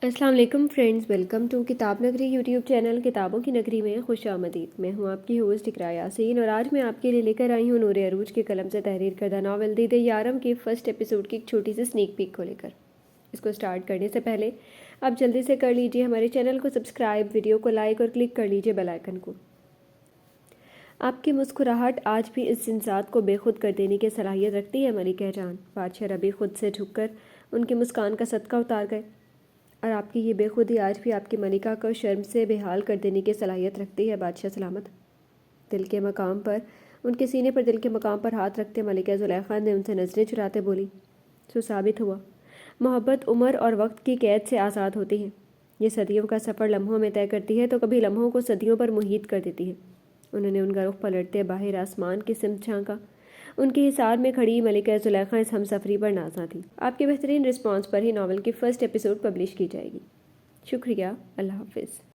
السلام علیکم friends, welcome to کتاب نگری یوٹیوب چینل کتابوں کی نگری میں خوش آمدید۔ میں ہوں آپ کی ہوسٹ اقراء یاسین اور آج میں آپ کے لیے لے کر آئی ہوں نور عروج کے قلم سے تحریر کردہ ناول دید یارم کے فرسٹ ایپیسوڈ کی ایک چھوٹی سی سنیک پیک کو لے کر۔ اس کو سٹارٹ کرنے سے پہلے آپ جلدی سے کر لیجئے ہمارے چینل کو سبسکرائب، ویڈیو کو لائک اور کلک کر لیجئے بیل آئیکن کو۔ آپ کی مسکراہٹ آج بھی اس ذات کو بے خود کر دینے کی صلاحیت رکھتی ہے ملکہ جان۔ بادشاہ ربی خود سے جھک کر ان کی مسکان کا صدقہ اتار گئے۔ اور آپ کی یہ بے خودی آج بھی آپ کی ملکہ کو شرم سے بے حال کر دینے کی صلاحیت رکھتی ہے بادشاہ سلامت۔ دل کے مقام پر ان کے سینے پر دل کے مقام پر ہاتھ رکھتے ملکہ زلیخا نے ان سے نظریں چراتے بولی، سو ثابت ہوا محبت عمر اور وقت کی قید سے آزاد ہوتی ہے۔ یہ صدیوں کا سفر لمحوں میں طے کرتی ہے تو کبھی لمحوں کو صدیوں پر محیط کر دیتی ہے۔ انہوں نے ان کا رخ پلٹتے باہر آسمان کی سمت جھانکا۔ ان کی حصار میں کھڑی ملکہ زلیخا اس ہم سفری پر نازاں تھی۔ آپ کے بہترین رسپانس پر ہی ناول کی فرسٹ ایپیسوڈ پبلش کی جائے گی۔ شکریہ، اللہ حافظ۔